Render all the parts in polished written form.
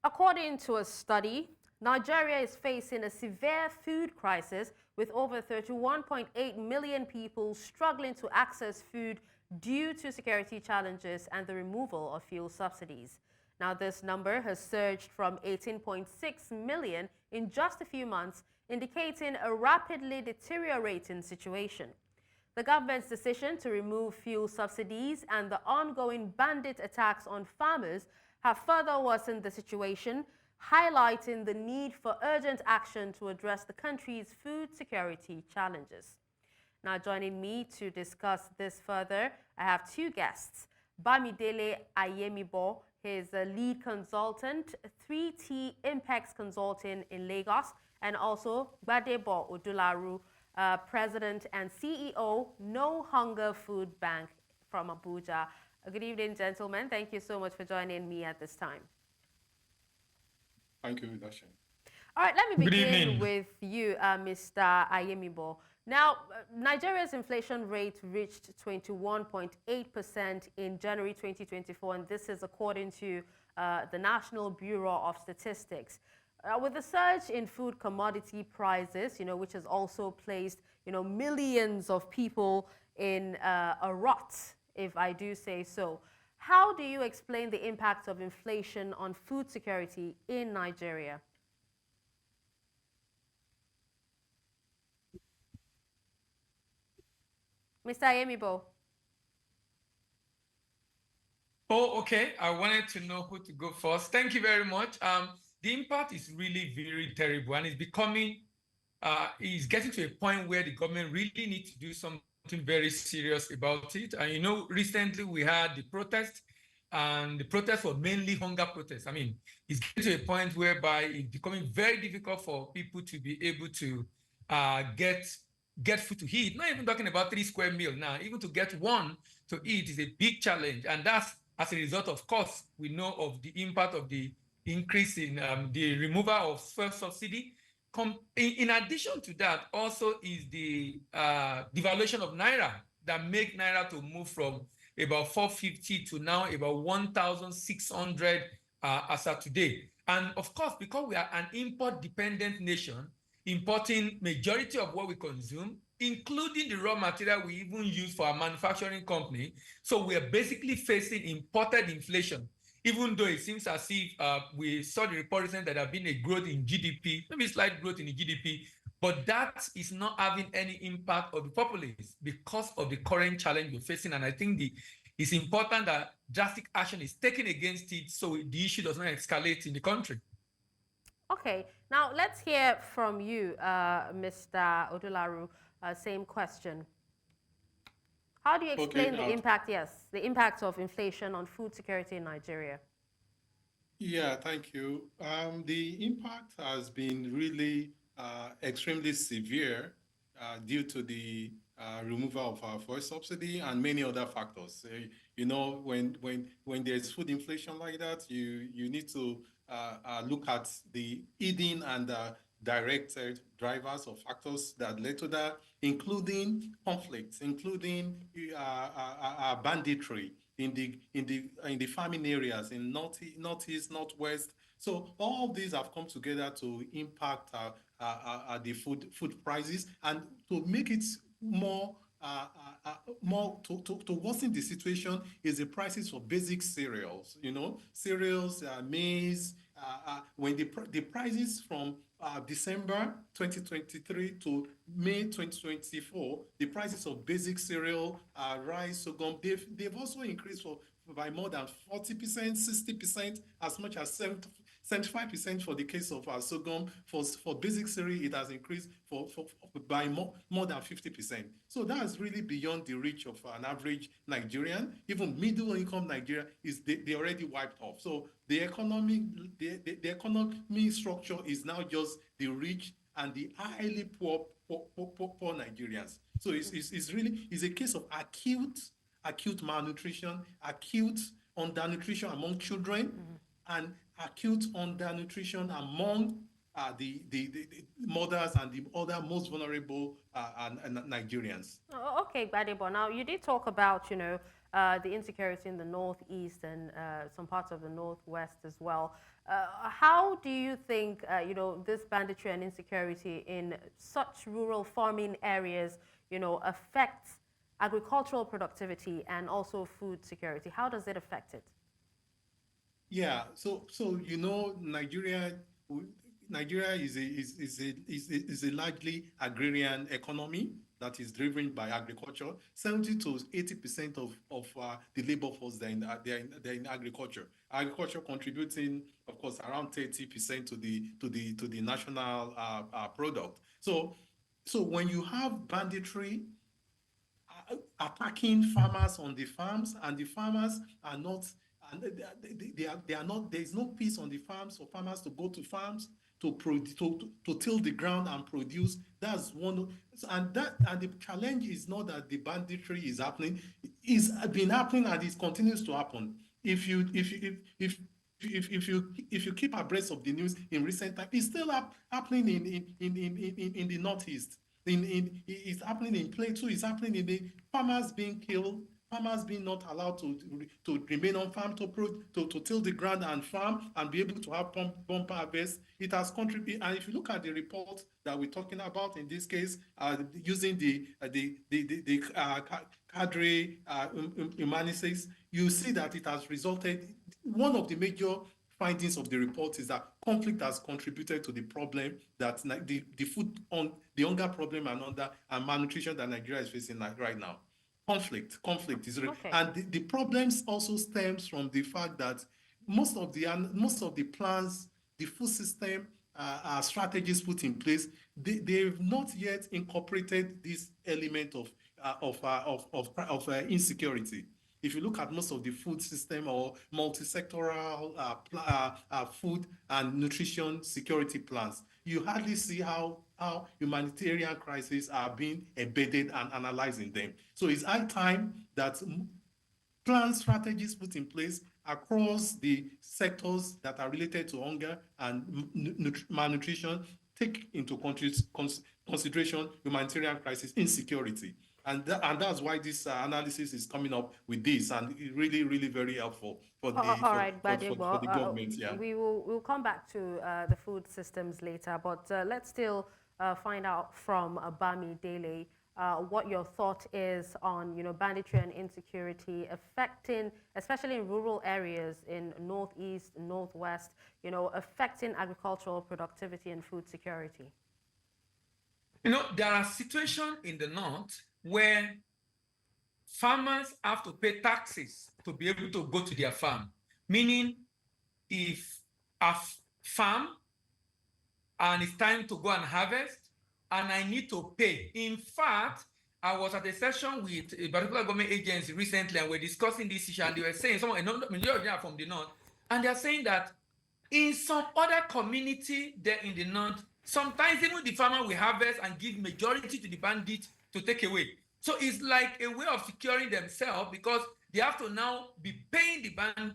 According to a study, Nigeria is facing a severe food crisis with over 31.8 million people struggling to access food due to security challenges and the removal of fuel subsidies. Now, this number has surged from 18.6 million in just a few months, indicating a rapidly deteriorating situation. The government's decision to remove fuel subsidies and the ongoing bandit attacks on farmers have further worsened the situation, highlighting the need for urgent action to address the country's food security challenges. Now, joining me to discuss this further, I have two guests. Bamidele AyemibO, he is a lead consultant, 3T Impex Consulting in Lagos, and also Gbadebo Odularu, President and CEO, No Hunger Food Bank from Abuja. Good evening, gentlemen. Thank you so much for joining me at this time. Thank you, Dasha. All right, let me begin with you, Mr. AyemibO. Now, Nigeria's inflation rate reached 21.8% in January 2024, and this is according to the National Bureau of Statistics. With the surge in food commodity prices, which has also placed, millions of people in a rut, if I do say so. How do you explain the impact of inflation on food security in Nigeria? Mr. AyemibO. Oh, okay. I wanted to know who to go first. Thank you very much. The impact is really very terrible, and it's getting to a point where the government really needs to do something very serious about it. And recently we had the protest, and the protest was mainly hunger protests. I mean, it's getting to a point whereby it's becoming very difficult for people to be able to get food to eat. Not even talking about 3 square meals now. Even to get one to eat is a big challenge, and that's as a result, of course, we know of the impact of the increase in the removal of fuel subsidy. In addition to that, also is the devaluation of Naira that make Naira to move from about 450 to now about 1,600 as of today. And of course, because we are an import-dependent nation, importing majority of what we consume, including the raw material we even use for our manufacturing company. So we are basically facing imported inflation, even though it seems as if we saw the report recently that there have been a growth in GDP, maybe slight growth in the GDP, but that is not having any impact on the populace because of the current challenge we're facing. And I think it's important that drastic action is taken against it so the issue does not escalate in the country. Okay, now let's hear from you, Mr. Odularu. Same question. How do you explain the impact, the impact of inflation on food security in Nigeria? Yeah, thank you. The impact has been really extremely severe due to the removal of our fuel subsidy and many other factors. When there's food inflation like that, you need to look at the hidden and direct drivers or factors that led to that, including conflicts, including banditry in the farming areas in northeast, northwest. So all these have come together to impact the food prices and to make it more to worsen the situation is the prices for basic cereals. Cereals, maize. When the prices from December 2023 to May 2024, the prices of basic cereal, rice, sorghum, they've also increased by more than 40%, 60%, as much as 75% for the case of sorghum. For basic cereal, it has increased by more than 50%. So that's really beyond the reach of an average Nigerian. Even middle-income Nigeria they already wiped off. So the economic structure is now just the rich and the highly poor Nigerians. So it's really a case of acute malnutrition, acute undernutrition among children, and acute undernutrition among the mothers and the other most vulnerable Nigerians. Okay, Gbadebo. Now, you did talk about, the insecurity in the northeast and some parts of the northwest as well. How do you think, this banditry and insecurity in such rural farming areas, affects agricultural productivity and also food security? How does it affect it? Yeah, so Nigeria is a largely agrarian economy that is driven by agriculture. 70 to 80% of the labor force they're in agriculture. Agriculture contributing, of course, around 30% to the national product. So when you have banditry attacking farmers on the farms, and the farmers are not, and they are not, there is no peace on the farms for farmers to go to farms to till the ground and produce. That's one. And the challenge is not that the banditry is happening. It's been happening and it continues to happen. If you keep abreast of the news in recent time, it's still happening in the northeast. It's happening in Plateau. It's happening in the farmers being killed, farmers being not allowed to remain on farm to till the ground and farm and be able to have bumper harvest. It has contributed. And if you look at the report that we're talking about in this case, using the cadre analysis, you see that it has resulted. One of the major findings of the report is that conflict has contributed to the problem that the food on the hunger problem and malnutrition that Nigeria is facing right now. Conflict is real. Okay. And the problems also stems from the fact that most of the plans, the food system strategies put in place, they've not yet incorporated this element of insecurity. If you look at most of the food system or multi-sectoral food and nutrition security plans, you hardly see how humanitarian crises are being embedded and analyzed in them. So it's high time that plan strategies put in place across the sectors that are related to hunger and malnutrition take into consideration humanitarian crisis, insecurity. And that's why this analysis is coming up with this, and it's really, really very helpful for the government. Yeah. We'll come back to the food systems later, but let's still find out from Bamidele what your thought is on banditry and insecurity affecting, especially in rural areas in northeast, northwest, affecting agricultural productivity and food security. There are situations in the north where farmers have to pay taxes to be able to go to their farm. Meaning, if a farm and it's time to go and harvest, and I need to pay. In fact, I was at a session with a particular government agency recently, and we're discussing this issue, and they were saying, majority of them are from the north, and they're saying that in some other community there in the north, sometimes even the farmer will harvest and give majority to the bandit to take away. So it's like a way of securing themselves, because they have to now be paying the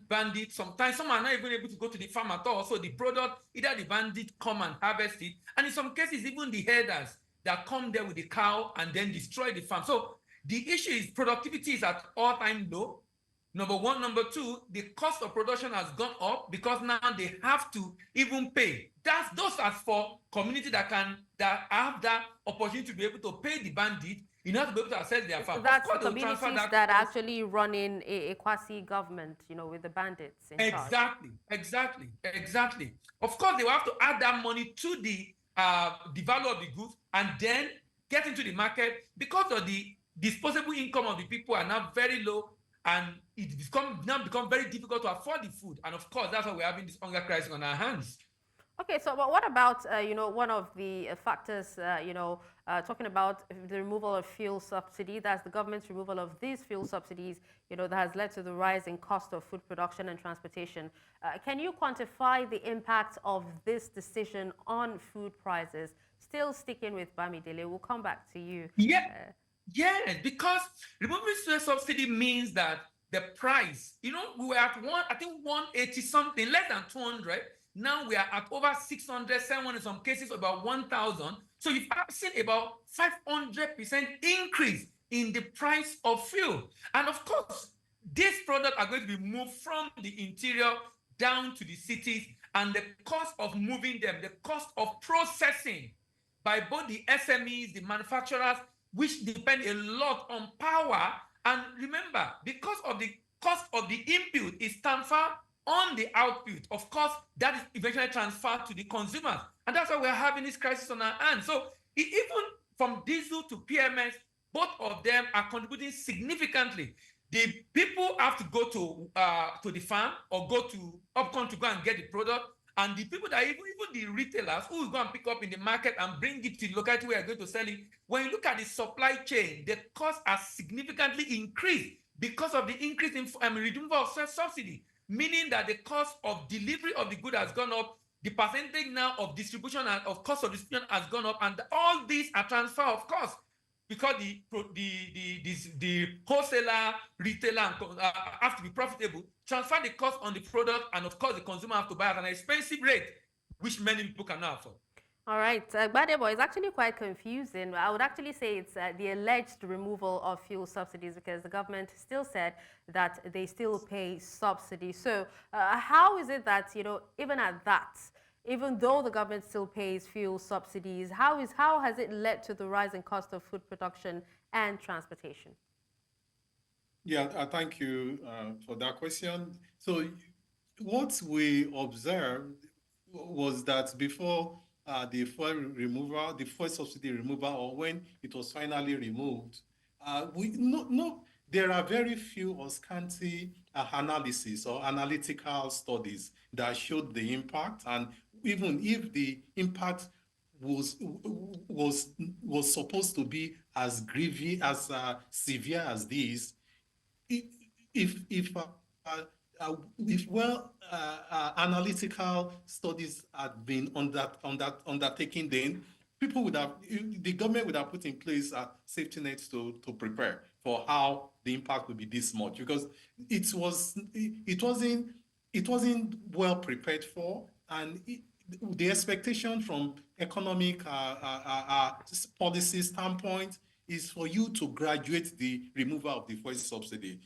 bandit. Sometimes some are not even able to go to the farm at all. So the product, either the bandit come and harvest it, and in some cases, even the herders that come there with the cow and then destroy the farm. So the issue is productivity is at all-time low. Number one. Number two, the cost of production has gone up because now they have to even pay. Those are for community that have that opportunity to be able to pay the bandit in order to be able to access their farm. That's the communities that actually run in a quasi-government, with the bandits in charge. Exactly. Of course, they will have to add that money to the value of the goods and then get into the market, because of the disposable income of the people are now very low, and it now become very difficult to afford the food. And of course, that's why we're having this hunger crisis on our hands. Okay, so but what about, one of the factors, talking about the removal of fuel subsidy, that's the government's removal of these fuel subsidies, that has led to the rise in cost of food production and transportation. Can you quantify the impact of this decision on food prices? Still sticking with Bamidele, we'll come back to you. Yeah, because removing fuel subsidy means that the price, we were at 180 something, less than 200. Now we are at over 600, 700, in some cases about 1,000. So you've seen about 500% increase in the price of fuel. And of course, these products are going to be moved from the interior down to the cities, and the cost of moving them, the cost of processing by both the SMEs, the manufacturers, which depend a lot on power. And remember, because of the cost of the input is transferred on the output, of course, that is eventually transferred to the consumers. And that's why we're having this crisis on our hands. So even from diesel to PMS, both of them are contributing significantly. The people have to go to the farm or go to Upcon to go and get the product. And the people that even the retailers who will go and pick up in the market and bring it to the locality where you're going to sell it, when you look at the supply chain, the cost has significantly increased because of the increase in removal of subsidy, meaning that the cost of delivery of the good has gone up, the percentage now of distribution and of cost of distribution has gone up, and all these are transfer of cost because the wholesaler, retailer have to be profitable, transfer the cost on the product, and of course the consumer have to buy at an expensive rate, which many people cannot afford. All right, Gbadebo, it's actually quite confusing. I would actually say it's the alleged removal of fuel subsidies because the government still said that they still pay subsidies. So how is it that, even at that, even though the government still pays fuel subsidies, how has it led to the rising cost of food production and transportation? Yeah, thank you for that question. So what we observed was that before the fuel subsidy removal, or when it was finally removed, there are very few or scanty analysis or analytical studies that showed the impact. And even if the impact was supposed to be as grievous, as severe as this, if analytical studies had been undertaken, then the government would have put in place safety nets to prepare for how the impact would be this much, because it wasn't well prepared for, and the expectation from economic policy standpoint is for you to graduate the removal of the fuel subsidy.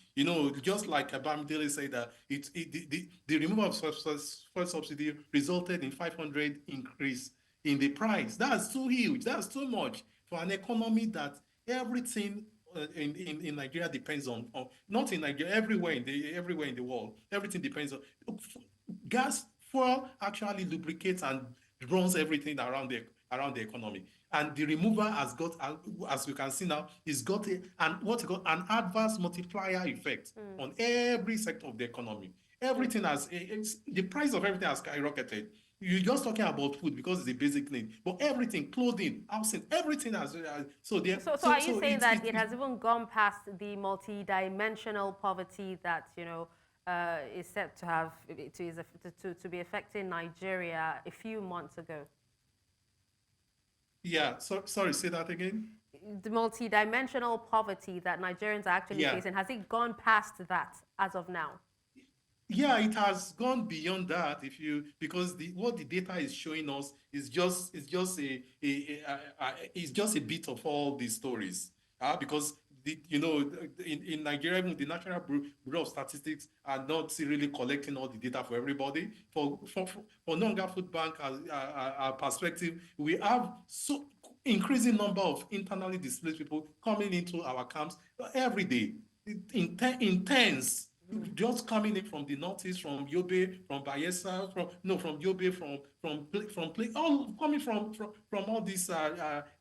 Just like Bamidele said, that the removal of fuel subsidy resulted in 500 increase in the price. That's too huge. That's too much for an economy that everything in Nigeria depends on. Not in Nigeria, everywhere in the world, everything depends on gas. Fuel actually lubricates and runs everything around the economy. And the removal has got, as you can see now, is got an adverse multiplier effect on every sector of the economy. Everything the price of everything has skyrocketed. You're just talking about food because it's a basic need, but everything, clothing, housing, everything has. So are you saying that it has even gone past the multi-dimensional poverty that is set to have to be affecting Nigeria a few months ago? Yeah, sorry, say that again. The multi-dimensional poverty that Nigerians are actually facing, has it gone past that as of now? Yeah, it has gone beyond that. Because what the data is showing us is just a bit of all these stories. Because in Nigeria, even the National Bureau of Statistics are not really collecting all the data for everybody. For Non-Hunger Food Bank perspective, we have increasing number of internally displaced people coming into our camps every day, in tens. Just coming in from the northeast, from Yobe, from Bayelsa, from Yobe, all coming from all these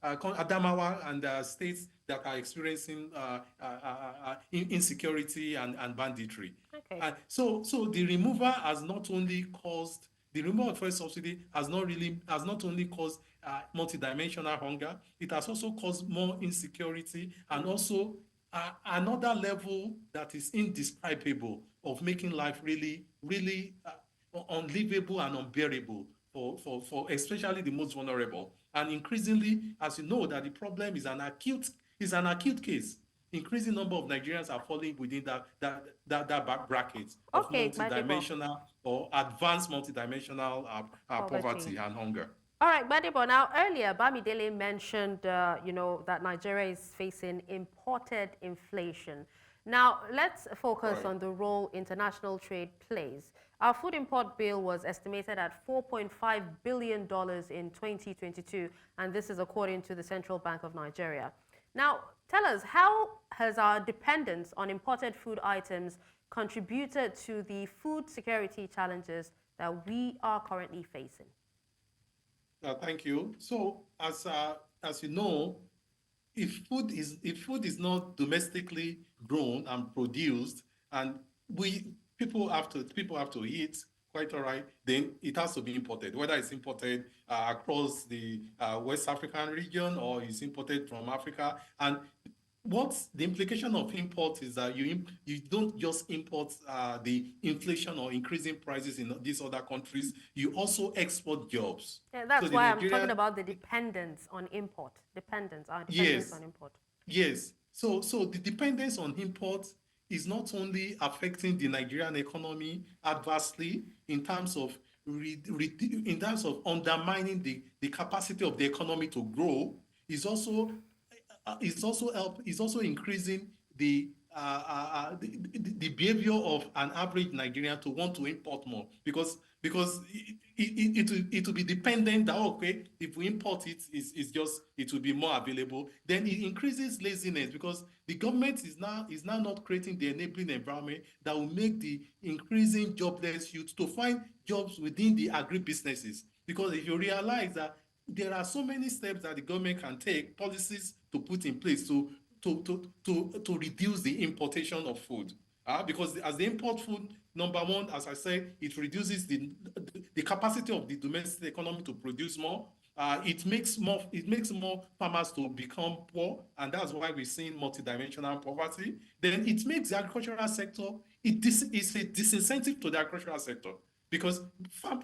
Adamawa and states that are experiencing insecurity and banditry. Okay. So the removal has not only caused the removal of fuel subsidy has not only caused multidimensional hunger, it has also caused more insecurity and also another level that is indescribable of making life really, really unlivable and unbearable for especially the most vulnerable. And increasingly, as you know, that the problem is an acute case. Increasing number of Nigerians are falling within that bracket of multidimensional or advanced multidimensional poverty and hunger. All right, Gbadebo, now earlier, Bamidele mentioned, that Nigeria is facing imported inflation. Now, let's focus Right. on the role international trade plays. Our food import bill was estimated at $4.5 billion in 2022, and this is according to the Central Bank of Nigeria. Now, tell us, how has our dependence on imported food items contributed to the food security challenges that we are currently facing? Thank you. So, as you know, if food is not domestically grown and produced, and we people have to eat, quite all right, then it has to be imported, whether it's imported across the West African region or it's imported from Africa. And what's the implication of import is that you don't just import the inflation or increasing prices in these other countries, you also export jobs. Yeah, So that's the why I'm talking Nigeria, about the dependence on import. Dependence, our dependence yes, on import. yes. So the dependence on imports is not only affecting the Nigerian economy adversely in terms of in terms of undermining the capacity of the economy to grow, is also is also increasing the behavior of an average Nigerian to want to import more, because it will be dependent that, okay, if we import it, it's just it will be more available. Then it increases laziness, because the government is now not creating the enabling environment that will make the increasing jobless youth to find jobs within the agribusinesses. Because if you realize that there are so many steps that the government can take, policies to put in place to reduce the importation of food. Because as the import food, number one, as I said, it reduces the capacity of the domestic economy to produce more. It makes more farmers to become poor, and that's why we're seeing multidimensional poverty. Then it makes the agricultural sector, it's a disincentive to the agricultural sector, because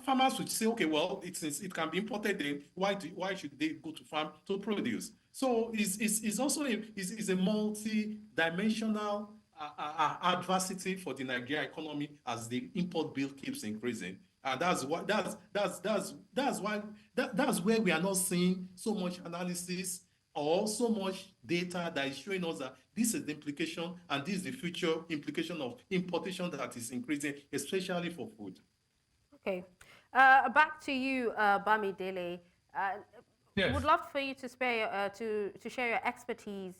farmers would say, okay, well, it can be imported, then why should they go to farm to produce? So it's also a multi-dimensional adversity for the Nigerian economy as the import bill keeps increasing. And that's where we are not seeing so much analysis or so much data that is showing us that this is the implication and this is the future implication of importation that is increasing, especially for food. Okay. Back to you, Bamidele. Uh, would Yes. love for you to to share your expertise,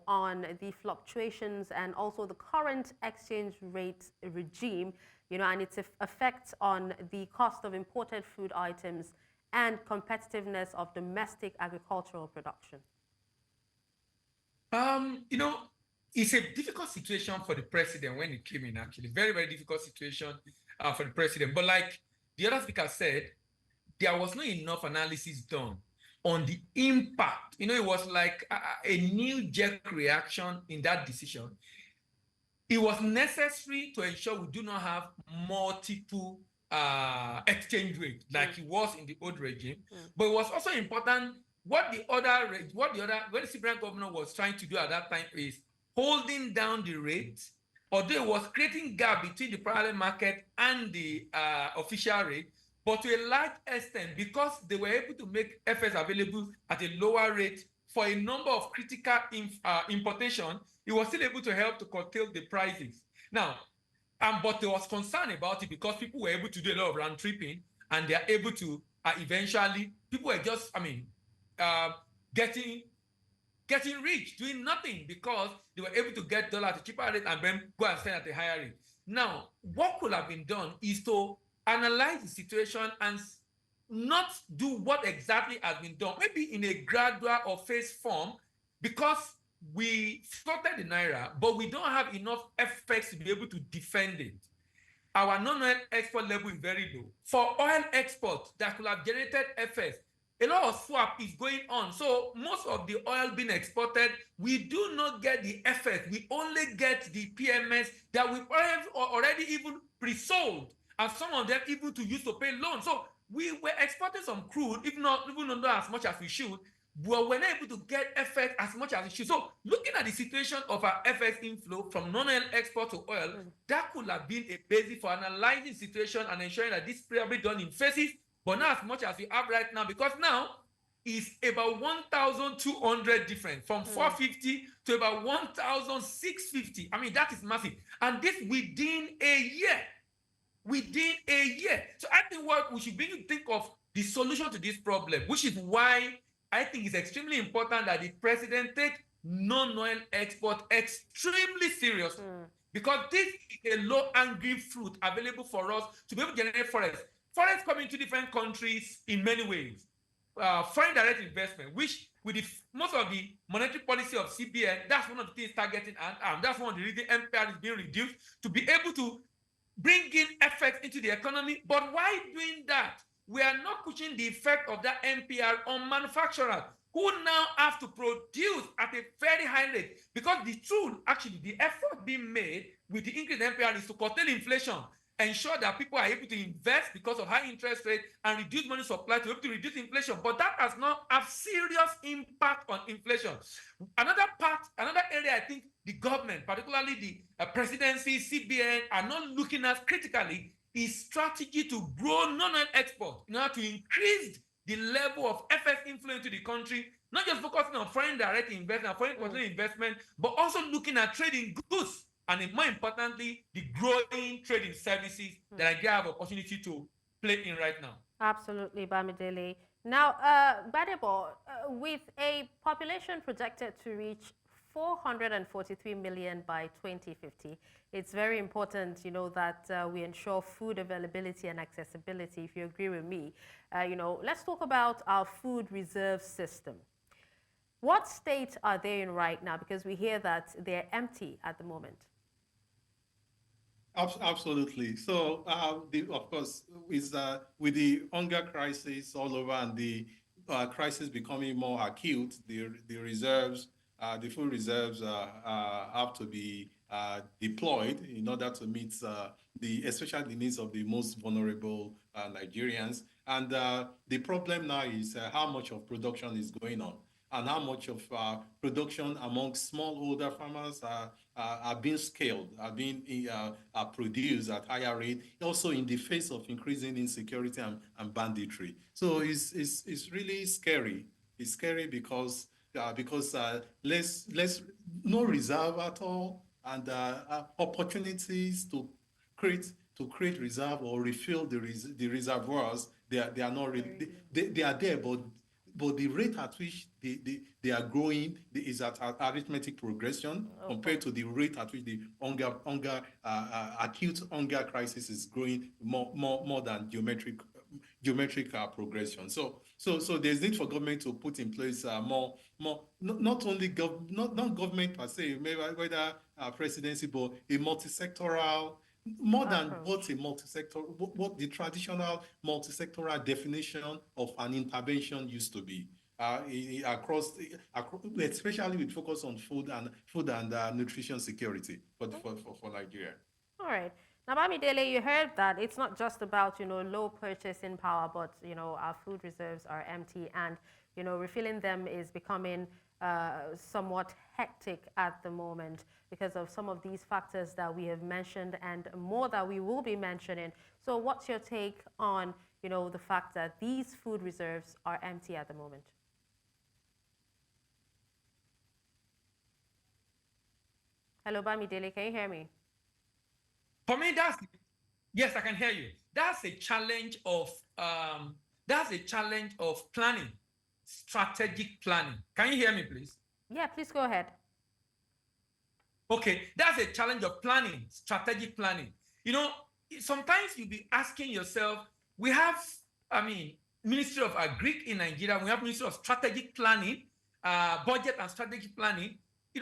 on the fluctuations and also the current exchange rate regime, and its effects on the cost of imported food items and competitiveness of domestic agricultural production. You know, it's a difficult situation for the president when he came in, actually. Very, very difficult situation for the president. But like the other speaker said, there was not enough analysis done on the impact. It was like a knee-jerk reaction in that decision. It was necessary to ensure we do not have multiple exchange rate like it was in the old regime. But it was also important what the Cyprian governor was trying to do at that time is holding down the rate, although it was creating gap between the parallel market and the official rate, but to a large extent, because they were able to make FS available at a lower rate for a number of critical importation, it was still able to help to curtail the prices. Now, but there was concern about it because people were able to do a lot of round tripping, and they are able to eventually, people were just, getting rich, doing nothing, because they were able to get dollar at a cheaper rate and then go and sell at a higher rate. Now, what could have been done is to analyze the situation and not do what exactly has been done, maybe in a gradual or phase form, because we floated the naira, but we don't have enough effects to be able to defend it. Our non-oil export level is very low. For oil export that could have generated FS, a lot of swap is going on. So most of the oil being exported, we do not get the FS. We only get the PMS that we already even pre-sold, and some of them even to use to pay loans. So we were exporting some crude, even not as much as we should, but we're not able to get FX as much as we should. So looking at the situation of our FX inflow from non-oil export to oil, that could have been a basis for analyzing the situation and ensuring that this is probably done in phases, but not as much as we have right now, because now is about 1,200 different, from 450 to about 1,650. I mean, that is massive. And this within a year. Within a year. So I think what we should begin to think of the solution to this problem, which is why I think it's extremely important that the president take non-oil export extremely serious, because this is a low-hanging fruit available for us to be able to generate forex. Forex come into different countries in many ways. Foreign direct investment, which with most of the monetary policy of CBN, that's one of the things targeting, and that's one of the reasons MPR is being reduced, to be able to bring in effects into the economy. But while doing that, we are not pushing the effect of that MPR on manufacturers, who now have to produce at a very high rate, because the truth, actually, the effort being made with the increased MPR is to curtail inflation, ensure that people are able to invest because of high interest rate, and reduce money supply to be able to reduce inflation. But that has not have serious impact on inflation. Another area I think the government, particularly the presidency, CBN, are not looking at critically is strategy to grow non-oil export in order to increase the level of FX inflow into the country, not just focusing on foreign direct investment, foreign investment, but also looking at trading goods, and more importantly, the growing trading services that I have opportunity to play in right now. Absolutely, Bamidele. Now, Gbadebo, with a population projected to reach 443 million by 2050, it's very important, that we ensure food availability and accessibility, if you agree with me. Let's talk about our food reserve system. What state are they in right now? Because we hear that they're empty at the moment. Absolutely. So, of course, with the hunger crisis all over and the crisis becoming more acute, the reserves, the food reserves have to be deployed in order to meet especially the needs of the most vulnerable Nigerians. And the problem now is how much of production is going on, and how much of production among smallholder farmers are being scaled, are being produced at higher rate, also in the face of increasing insecurity and banditry. So it's really scary. It's scary because less no reserve at all, and opportunities to create reserve or refill the reservoirs, they are not really, they are there, but the rate at which they are growing is at arithmetic progression compared to the rate at which the acute hunger crisis is growing more than geometric progression. So there's need for government to put in place more not only not government per se, maybe whether presidency, but a multi-sectoral, more than what a multi-sector, what the traditional multi-sectoral definition of an intervention used to be, across, especially with focus on food and nutrition security for Nigeria. All right. Now, Bamidele, you heard that it's not just about, low purchasing power, but, our food reserves are empty, and, refilling them is becoming somewhat hectic at the moment because of some of these factors that we have mentioned and more that we will be mentioning. So what's your take on, the fact that these food reserves are empty at the moment? Hello, Bamidele, can you hear me? For me, yes, I can hear you. That's a challenge of planning, strategic planning. Can you hear me, please? Yeah, please go ahead. Okay, that's a challenge of planning, strategic planning. Sometimes you'll be asking yourself, we have, Ministry of Agric in Nigeria, we have Ministry of Strategic Planning, Budget and Strategic Planning.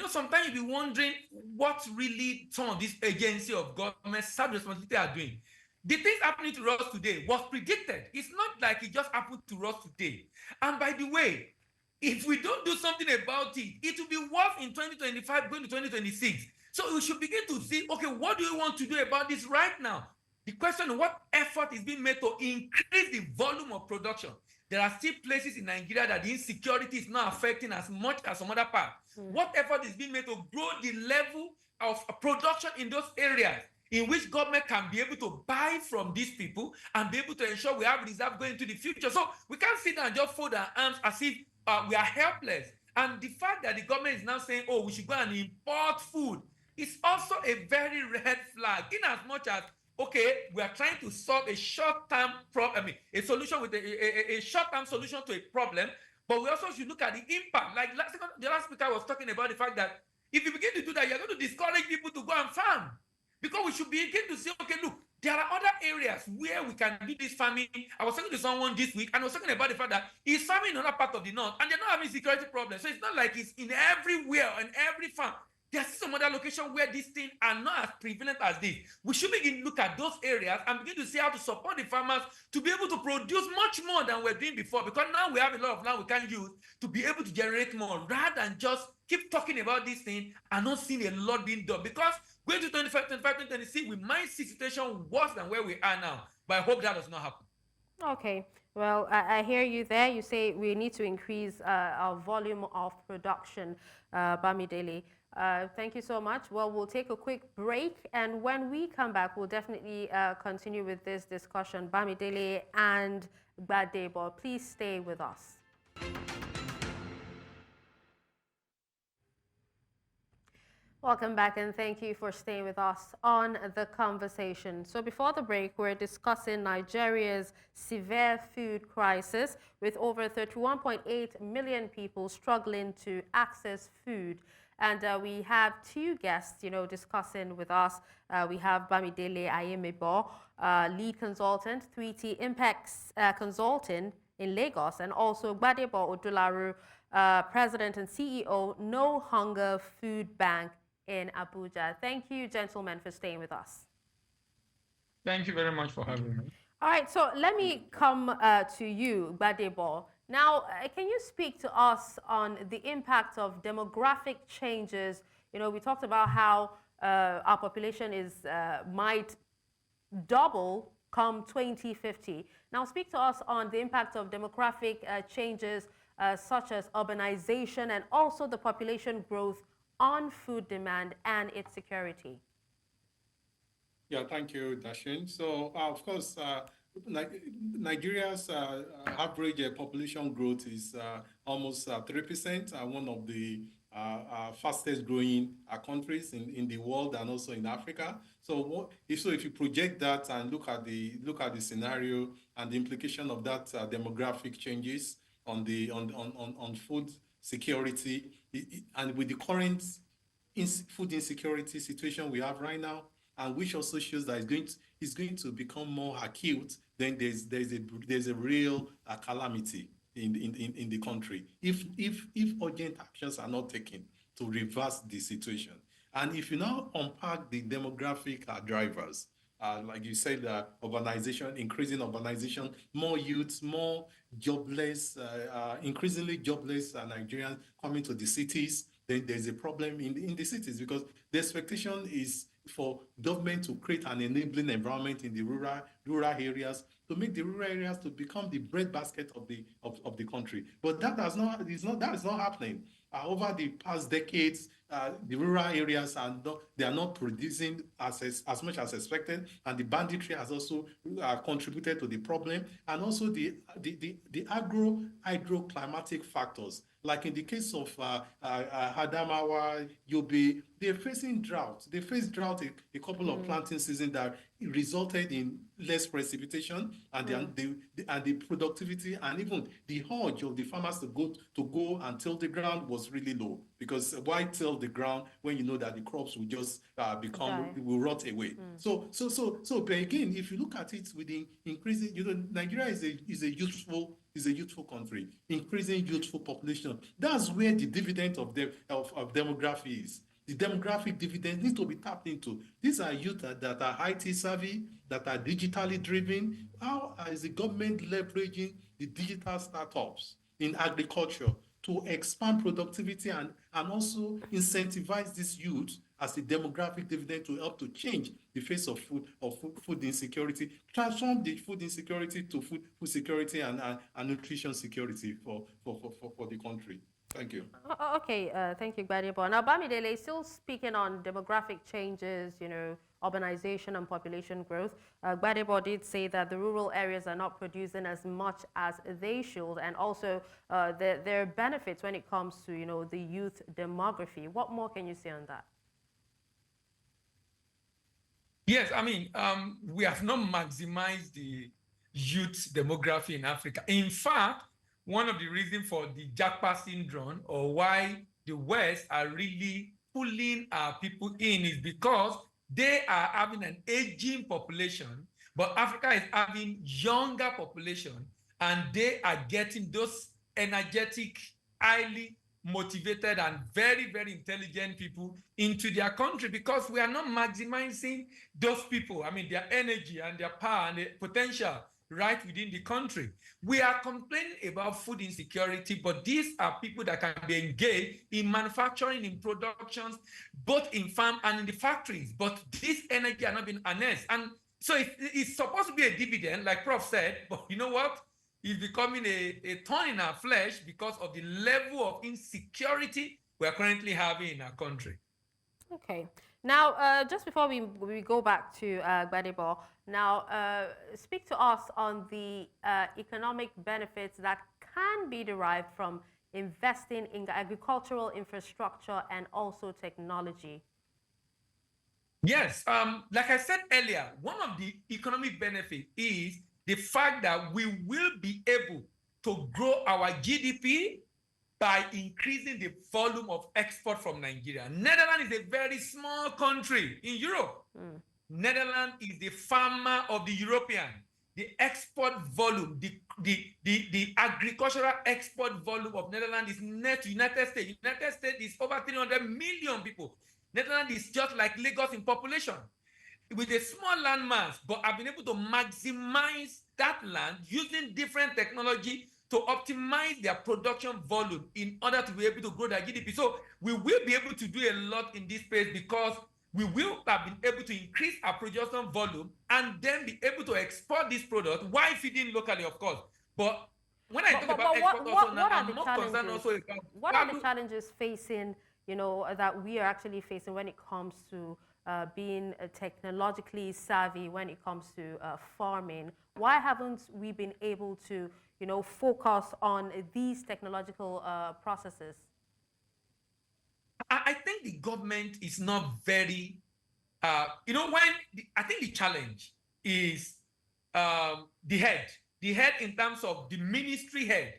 Sometimes you'll be wondering what really some of these agencies of government sub responsibility are doing. The things happening to us today was predicted. It's not like it just happened to us today. And by the way, if we don't do something about it, it will be worse in 2025 going to 2026. So we should begin to see, okay, what do we want to do about this right now? The question of what effort is being made to increase the volume of production. There are still places in Nigeria that the insecurity is not affecting as much as some other parts. What effort is being made to grow the level of production in those areas? in which government can be able to buy from these people and be able to ensure we have reserve going into the future. So we can't sit down and just fold our arms as if we are helpless. And the fact that the government is now saying, oh, we should go and import food is also a very red flag, in as much as, okay, we are trying to solve a short-term problem, a solution with a short-term solution to a problem, but we also should look at the impact. Like the last speaker was talking about the fact that if you begin to do that, you're going to discourage people to go and farm. Because we should begin to say, okay, look, there are other areas where we can do this farming. I was talking to someone this week, and I was talking about the fact that he's farming in another part of the north, and they're not having security problems. So it's not like it's in everywhere, on every farm. There's some other location where these things are not as prevalent as this. We should begin to look at those areas and begin to see how to support the farmers to be able to produce much more than we're doing before. Because now we have a lot of land we can use to be able to generate more, rather than just keep talking about these things and not seeing a lot being done. Because going to 2026, we might see situation worse than where we are now. But I hope that does not happen. Okay. Well, I hear you there. You say we need to increase our volume of production, Bamidele. Thank you so much. Well, we'll take a quick break, and when we come back, we'll definitely continue with this discussion. Bamidele and Gbadebo, please stay with us. Welcome back, and thank you for staying with us on the conversation. So before the break, we're discussing Nigeria's severe food crisis, with over 31.8 million people struggling to access food. And we have two guests, discussing with us. We have Bamidele AyemibO, lead consultant, 3T Impex Consulting in Lagos, and also Gbadebo Odularu, president and CEO, No Hunger Food Bank in Abuja. Thank you, gentlemen, for staying with us. Thank you very much for having me. All right, so let me come to you, Gbadebo. Now, can you speak to us on the impact of demographic changes? We talked about how our population might double come 2050. Now, speak to us on the impact of demographic changes such as urbanization and also the population growth on food demand and its security. Yeah, thank you, Dashin. So, of course, Nigeria's average population growth is almost 3%, one of the fastest growing countries in the world and also in Africa. So, if you project that and look at the scenario and the implication of that demographic changes on food security, and with the current food insecurity situation we have right now, and which also shows that it's going to become more acute, then there's a real calamity in the country if urgent actions are not taken to reverse the situation. And if you now unpack the demographic drivers, like you said, urbanization, increasing urbanization, more youths, more jobless, increasingly jobless Nigerians coming to the cities, then there's a problem in the cities, because the expectation is for government to create an enabling environment in the rural areas, to make the rural areas to become the breadbasket of the country. But that is not happening. Over the past decades, the rural areas are not producing as much as expected, and the banditry has also contributed to the problem, and also the hydroclimatic factors. Like in the case of Adamawa, Yobe, they're facing drought. They faced drought a couple of planting seasons that resulted in less precipitation, and the productivity and even the urge of the farmers to go and till the ground was really low. Because why till the ground when you know that the crops will just will rot away? So but again, if you look at it with the increasing, Nigeria is a youthful country, increasing youthful population. That's where the dividend of demography is. The demographic dividend needs to be tapped into. These are youth that are IT savvy, that are digitally driven. How is the government leveraging the digital startups in agriculture to expand productivity and also incentivize this youth as a demographic dividend to help to change the face of food insecurity, transform the food insecurity to food security and nutrition security for the country. Thank you. Okay, thank you, Gbadebo. Now, Bamidele, still speaking on demographic changes, urbanization and population growth. Gbadebo did say that the rural areas are not producing as much as they should, and also there are benefits when it comes to, the youth demography. What more can you say on that? Yes, I mean, we have not maximized the youth demography in Africa. In fact, one of the reasons for the Japa syndrome, or why the West are really pulling our people in, is because they are having an aging population, but Africa is having younger population, and they are getting those energetic, highly motivated and very, very intelligent people into their country, because we are not maximizing those people, I mean, their energy and their power and their potential right within the country. We are complaining about food insecurity, but these are people that can be engaged in manufacturing, in productions, both in farm and in the factories, but this energy are not being harnessed. And so it's supposed to be a dividend, like Prof said, but you know what? Is becoming a thorn in our flesh because of the level of insecurity we are currently having in our country. Okay. Now, just before we go back to Gbadebo, now speak to us on the economic benefits that can be derived from investing in agricultural infrastructure and also technology. Yes, like I said earlier, one of the economic benefits is the fact that we will be able to grow our GDP by increasing the volume of export from Nigeria. Netherlands is a very small country in Europe. Netherlands is the farmer of the European. The export volume, the agricultural export volume of Netherlands is net to United States. United States is over 300 million people. Netherlands is just like Lagos in population, with a small land mass, but I've been able to maximize that land using different technology to optimize their production volume in order to be able to grow their GDP. So we will be able to do a lot in this space, because we will have been able to increase our production volume and then be able to export this product while feeding locally, of course. But when I talk about export also now, I'm more concerned also about what are the challenges facing, that we are actually facing when it comes to being technologically savvy when it comes to farming? Why haven't we been able to, focus on these technological processes? I think the government is not very, I think the challenge is the head in terms of the ministry head.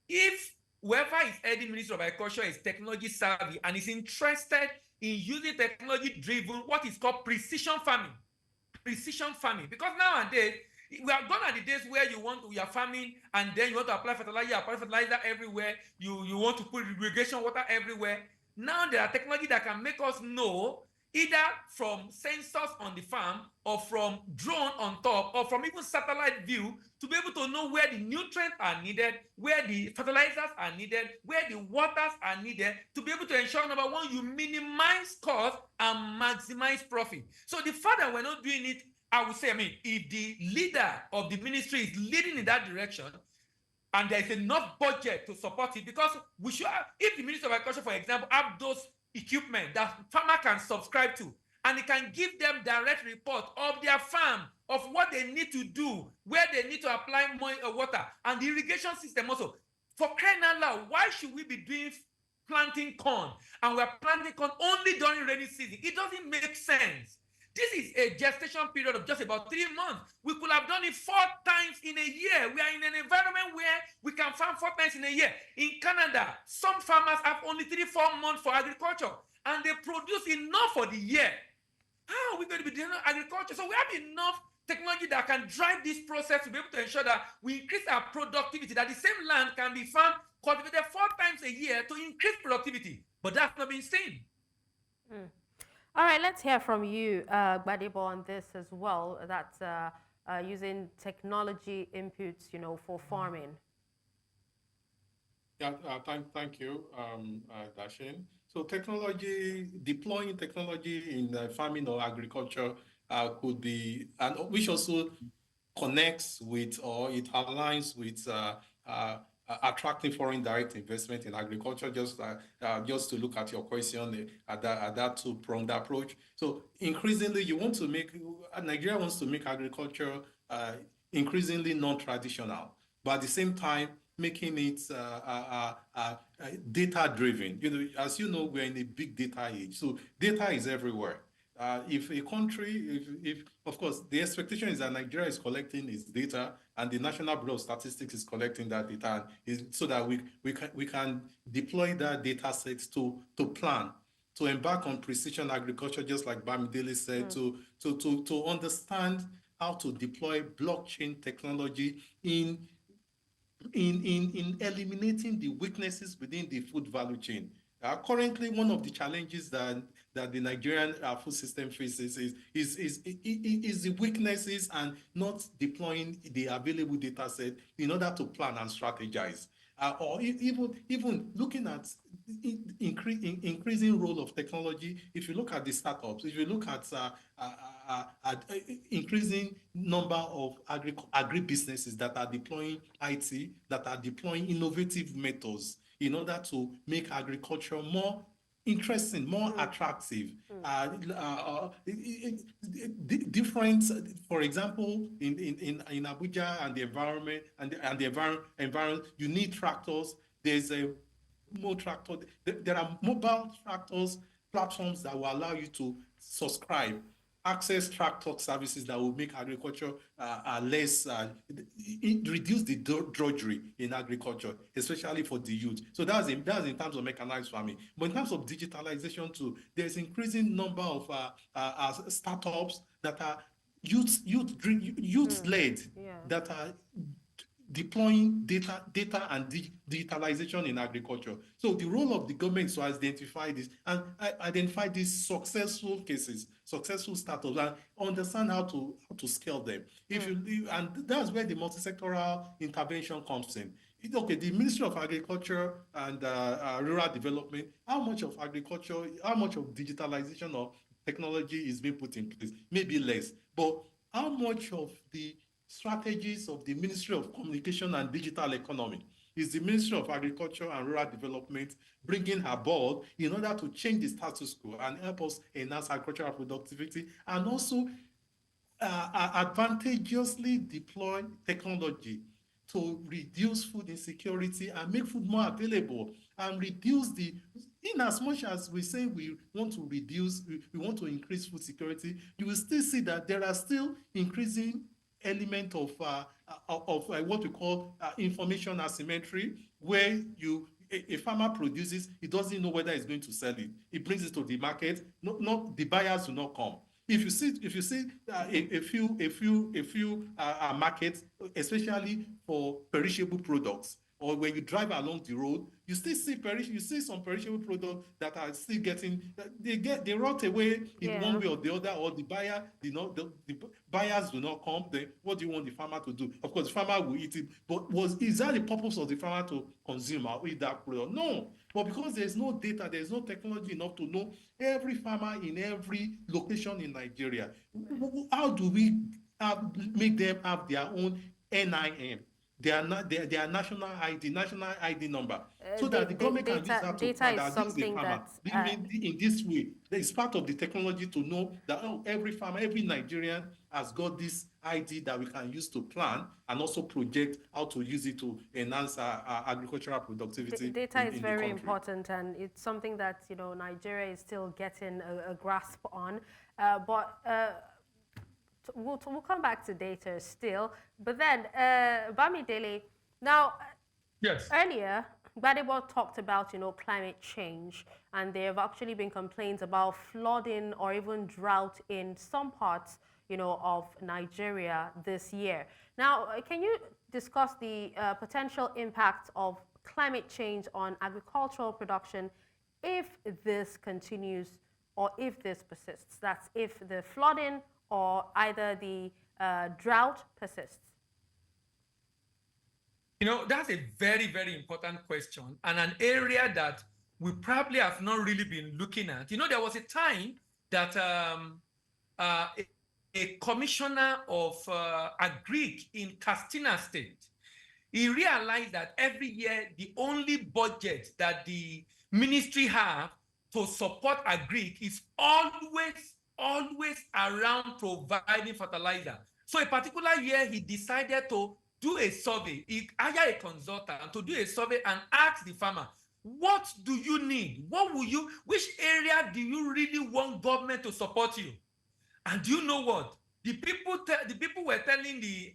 If whoever is heading Ministry of Agriculture is technology savvy and is interested in using technology-driven, what is called precision farming, because nowadays, we are gone are the days where you are farming and then you want to apply fertilizer everywhere, you want to put irrigation water everywhere. Now there are technology that can make us know, either from sensors on the farm or from drone on top or from even satellite view, to be able to know where the nutrients are needed, where the fertilizers are needed, where the waters are needed, to be able to ensure, number one, you minimize cost and maximize profit. So the fact that we're not doing it, I would say, if the leader of the ministry is leading in that direction, and there's enough budget to support it, because we should have, if the Ministry of Agriculture, for example, have those equipment that farmer can subscribe to, and it can give them direct report of their farm, of what they need to do, where they need to apply more water, and the irrigation system also. For crying out loud, why should we be planting corn, and we're planting corn only during rainy season? It doesn't make sense. This is a gestation period of just about 3 months. We could have done it 4 times in a year. We are in an environment where we can farm 4 times in a year. In Canada, some farmers have only 3-4 months for agriculture, and they produce enough for the year. How are we going to be doing agriculture? So we have enough technology that can drive this process to be able to ensure that we increase our productivity, that the same land can be farmed, cultivated 4 times a year to increase productivity. But that's not being seen. All right, let's hear from you, Gbadebo, on this as well, that's using technology inputs, for farming. Yeah, thank you, Dashin. So deploying technology in farming or agriculture could be, and which also connects with, or it aligns with attracting foreign direct investment in agriculture, just to look at your question at that two-pronged approach. So increasingly, Nigeria wants to make agriculture increasingly non-traditional, but at the same time, making it data-driven. As you know, we're in a big data age, so data is everywhere. If a country, if of course, the expectation is that Nigeria is collecting its data, and the National Bureau of Statistics is collecting that data, so that we can deploy that data sets to plan, to embark on precision agriculture, just like Bamidele said, to understand how to deploy blockchain technology in eliminating the weaknesses within the food value chain. Currently, one of the challenges that the Nigerian food system faces is the weaknesses and not deploying the available data set in order to plan and strategize. Or even looking at increasing role of technology. If you look at the startups, if you look at increasing number of agri-businesses that are deploying IT, that are deploying innovative methods in order to make agriculture more interesting, more attractive. Different, for example, in Abuja and the environment and the environment, you need tractors. There's a tractor. There are mobile tractors platforms that will allow you to subscribe, access tractor services that will make agriculture less, reduce the drudgery in agriculture, especially for the youth. So that's in terms of mechanized farming. But in terms of digitalization too, there's increasing number of startups that are youth-led, that are deploying data and digitalization in agriculture. So the role of the government is to identify this and identify these successful cases, successful startups, and understand how to scale them. And that's where the multi-sectoral intervention comes in. Okay, the Ministry of Agriculture and Rural Development, how much of digitalization or technology is being put in place? Maybe less, but how much of the strategies of the Ministry of Communication and Digital Economy is the Ministry of Agriculture and Rural Development bringing aboard in order to change the status quo and help us enhance agricultural productivity, and also advantageously deploy technology to reduce food insecurity and make food more available, and reduce in as much as we say we want to increase food security, you will still see that there are still increasing element of what we call information asymmetry, where a farmer produces, he doesn't know whether he's going to sell it. He brings it to the market, not the buyers will not come. If you see a few markets, especially for perishable products, or when you drive along the road, you still see some perishable products that are still they rot away in one way or the other, or the buyers do not come. Then what do you want the farmer to do? Of course, the farmer will eat it, but is that the purpose of the farmer to consume or eat that product? No, but because there's no data, there's no technology enough to know every farmer in every location in Nigeria. How do we make them have their own NIN? Their national ID number, so that the government can use that to find out this is a farmer in this way. There is part of the technology to know that every farmer, every Nigerian has got this ID that we can use to plan and also project how to use it to enhance our agricultural productivity. Data is very important, and it's something that Nigeria is still getting a grasp on, but. We'll come back to data still, but then Bamidele, now yes, earlier Gbadebo talked about climate change, and there have actually been complaints about flooding or even drought in some parts of Nigeria this year. Now, can you discuss the potential impact of climate change on agricultural production if this continues or if this persists? That's if the flooding or either the drought persists? That's a very, very important question, and an area that we probably have not really been looking at. There was a time that a commissioner of agric in Katsina State, he realized that every year the only budget that the ministry have to support agric is always around providing fertilizer. So a particular year, he decided to do a survey. He hired a consultant to do a survey and ask the farmer, what do you need? Which area do you really want government to support you? And do you know what? The people were telling the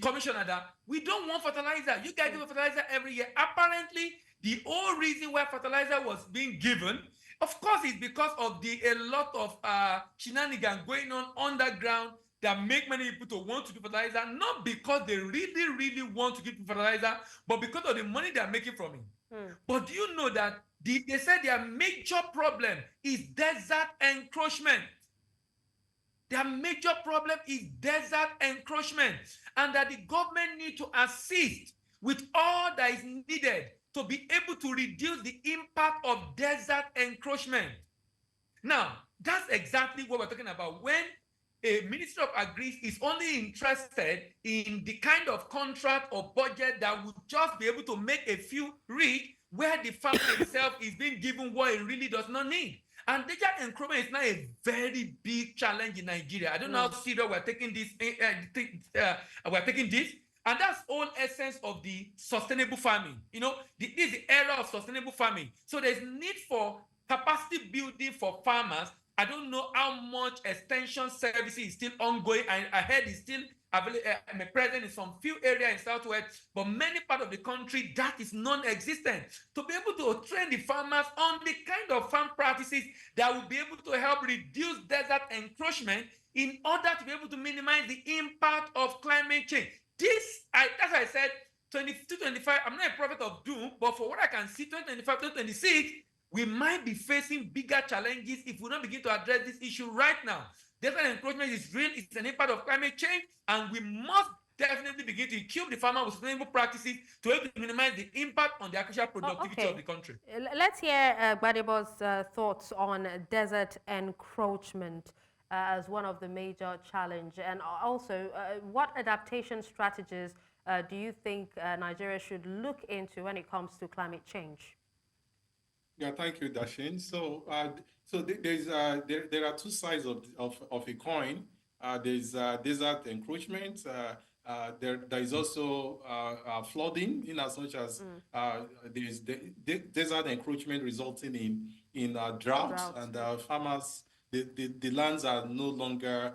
commissioner that we don't want fertilizer. You guys give fertilizer every year. Apparently, the whole reason why fertilizer was being given, of course, is because of a lot of shenanigans going on underground that make many people to want to do fertilizer, not because they really want to give fertilizer, but because of the money they are making from it. But do you know that they said their major problem is desert encroachment? Their major problem is desert encroachment, and that the government need to assist with all that is needed to be able to reduce the impact of desert encroachment. Now, that's exactly what we're talking about. When a Minister of Agri is only interested in the kind of contract or budget that would just be able to make a few rich, where the farmer itself is being given what it really does not need. And desert encroachment is now a very big challenge in Nigeria. I don't know how serious we're taking this. And that's all essence of the sustainable farming. You know, this is the era of sustainable farming. So there's need for capacity building for farmers. I don't know how much extension services is still ongoing, and I heard is still present in some few areas in Southwest, but many parts of the country that is non-existent. To be able to train the farmers on the kind of farm practices that will be able to help reduce desert encroachment in order to be able to minimize the impact of climate change. As I said, 2025, I'm not a prophet of doom, but for what I can see, 2025, 2026, we might be facing bigger challenges if we don't begin to address this issue right now. Desert encroachment is real, it's an impact of climate change, and we must definitely begin to equip the farmer with sustainable practices to help minimize the impact on the agricultural productivity of the country. Let's hear Gbadebo's thoughts on desert encroachment as one of the major challenges, and also what adaptation strategies do you think Nigeria should look into when it comes to climate change? Yeah, thank you, Dashin. So, there are two sides of a coin. There's desert encroachment. There is also flooding, in as much as there is desert encroachment resulting in drought, and farmers, the lands are no longer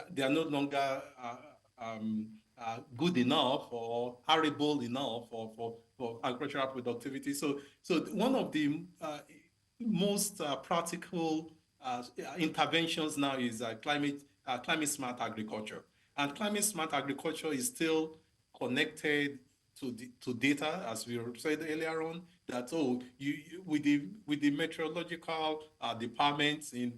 they are no longer good enough or arable enough for agricultural productivity. So one of the most practical interventions now is climate smart agriculture. And climate smart agriculture is still connected to data, as we said earlier on, that with the meteorological departments with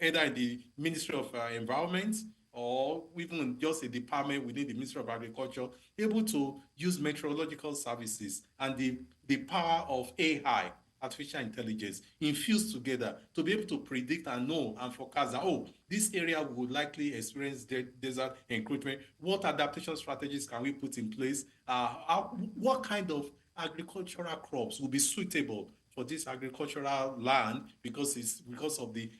either in the Ministry of Environment or even just a department within the Ministry of Agriculture, able to use meteorological services and the power of AI, artificial intelligence, infused together to be able to predict and know and forecast that, this area would likely experience desert encroachment. What adaptation strategies can we put in place? What kind of agricultural crops will be suitable for this agricultural land because of the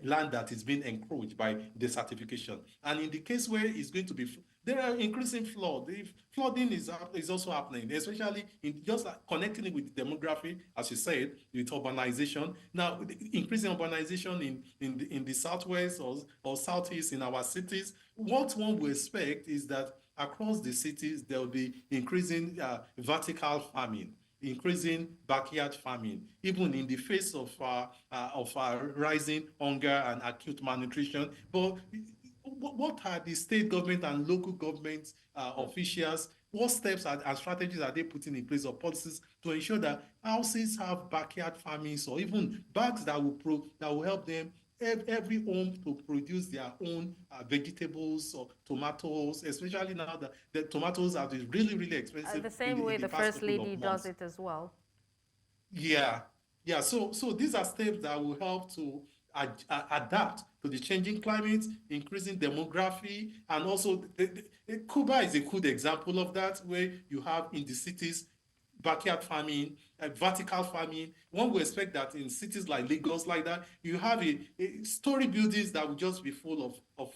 land that is being encroached by desertification. And in the case where it's going to be, there are increasing flooding is also happening, especially in just connecting it with demography, as you said, with urbanization. Now, increasing urbanization in the southwest or southeast in our cities, what one will expect is that across the cities there will be increasing vertical farming, increasing backyard farming, even in the face of rising hunger and acute malnutrition. But what are the state government and local government officials? What steps and strategies are they putting in place or policies to ensure that houses have backyard farming, or even bags that will help them, every home, to produce their own vegetables or tomatoes, especially now that the tomatoes are really expensive. The same way the First Lady does it as well. Yeah. So these are steps that will help to adapt to the changing climate, increasing demography, and also Cuba is a good example of that, where you have in the cities backyard farming, vertical farming. One would expect that in cities like Lagos, like that, you have a story buildings that will just be full of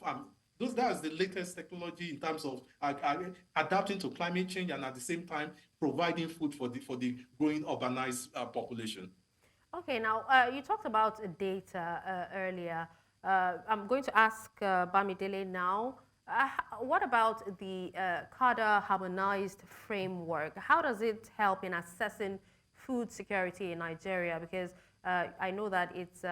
those. That's the latest technology in terms of adapting to climate change and at the same time providing food for the growing urbanized population. Okay, now you talked about data earlier. I'm going to ask Bamidele now. What about the CADA harmonized framework? How does it help in assessing food security in Nigeria? Because I know that it's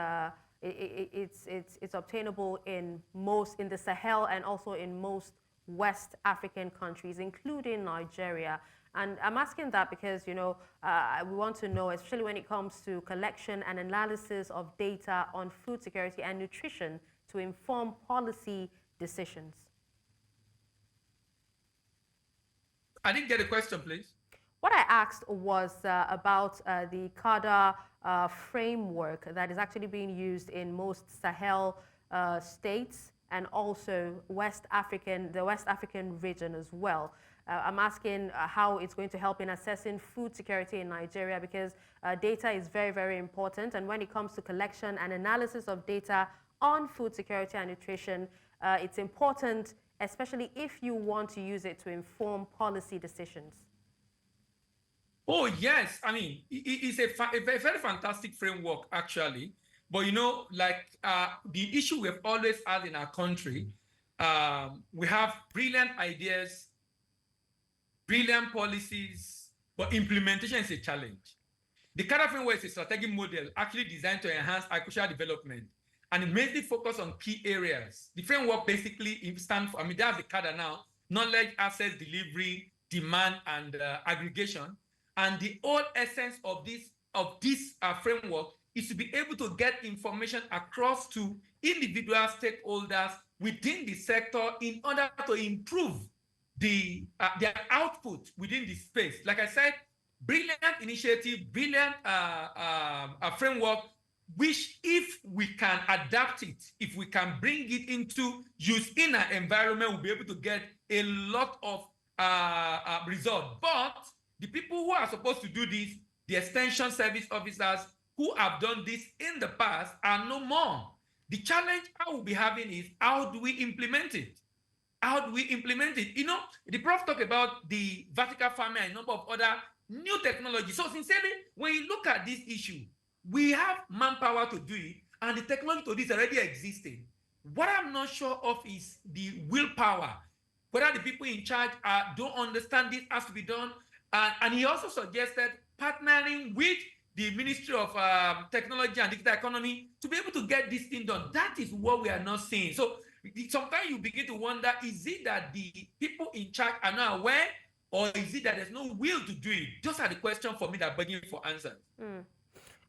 obtainable in the Sahel and also in most West African countries, including Nigeria. And I'm asking that because, we want to know, especially when it comes to collection and analysis of data on food security and nutrition to inform policy decisions. I didn't get a question, please. What I asked was about the CADA framework that is actually being used in most Sahel states and also the West African region as well. I'm asking how it's going to help in assessing food security in Nigeria, because data is very, very important. And when it comes to collection and analysis of data on food security and nutrition, it's important, especially if you want to use it to inform policy decisions. Oh, yes. I mean, it's a very fantastic framework, actually. But, the issue we've always had in our country, we have brilliant ideas, brilliant policies, but implementation is a challenge. The CADA framework is a strategic model actually designed to enhance agricultural development, and it mainly focuses on key areas. The framework basically stands for, that's the CADA now: knowledge, access, delivery, demand, and aggregation. And the whole essence of this framework is to be able to get information across to individual stakeholders within the sector in order to improve their output within the space. Like I said, brilliant initiative, brilliant framework, which if we can adapt it, if we can bring it into use in our environment, we'll be able to get a lot of results. But the people who are supposed to do this, the extension service officers who have done this in the past, are no more. The challenge I will be having is, how do we implement it? How do we implement it? The prof talked about the vertical farming and a number of other new technologies. So sincerely, when you look at this issue, we have manpower to do it, and the technology to this already existing. What I'm not sure of is the willpower, whether the people in charge don't understand this has to be done. And he also suggested partnering with the Ministry of Technology and Digital Economy to be able to get this thing done. That is what we are not seeing. So sometimes you begin to wonder, is it that the people in charge are not aware, or is it that there's no will to do it? Those are the questions for me that are begging for answers.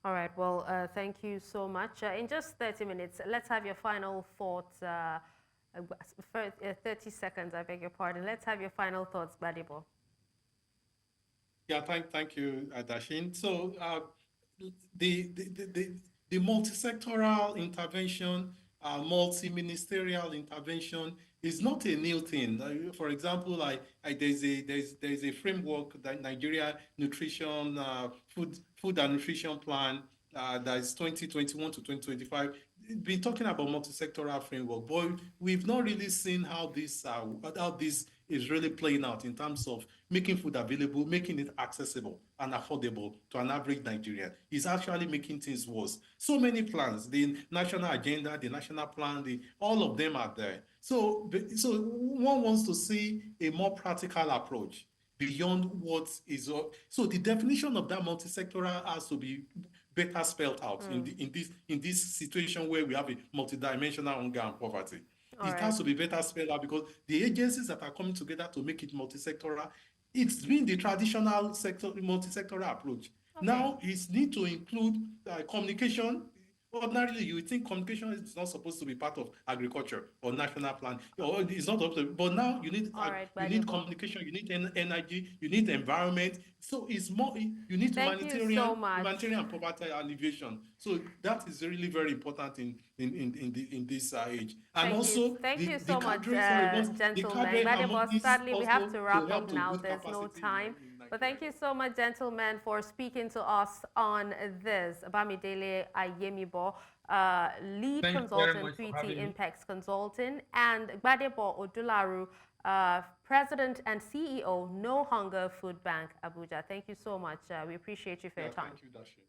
All right. Well, thank you so much. In just 30 minutes, let's have your final thoughts. 30 seconds, I beg your pardon. Let's have your final thoughts, Gbadebo. Yeah, thank you, Dashin. So the multi-sectoral intervention, multi-ministerial intervention is not a new thing. For example, there's a framework, that Nigeria Nutrition Food and Nutrition Plan, that is 2021 to 2025. Been talking about multi-sectoral framework, but we've not really seen how this is really playing out in terms of making food available, making it accessible and affordable to an average Nigerian. Is actually making things worse. So many plans, the national agenda, the national plan, all of them are there. So one wants to see a more practical approach beyond what is. So the definition of that multi-sectoral has to be better spelled out in this situation where we have a multidimensional hunger and poverty. It has to be better spelled out, because the agencies that are coming together to make it multi-sectoral, it's been the traditional multi-sectoral approach. Now it needs to include communication, Ordinarily, you would think communication is not supposed to be part of agriculture or national plan, or it's not up to, but now you need All right, you need Gbadebo. communication, you need energy, you need environment. So it's more, you need Thank you so much. humanitarian poverty alleviation. So that is really very important in this age. And also Thank you the so much, cadre, sorry, the gentlemen. cadre Gbadebo, harmonies sadly, we have also to wrap help up to now. boost There's no capacity time. in But thank you Nigeria. so much, gentlemen, for speaking to us on this. Bamidele AyemibO, lead Thank you very consultant, much for 3T having me. Impex Consulting, and Gbadebo Odularu, President and CEO, No Hunger Food Bank, Abuja. Thank you so much. We appreciate you for your time. Thank you, Dashi.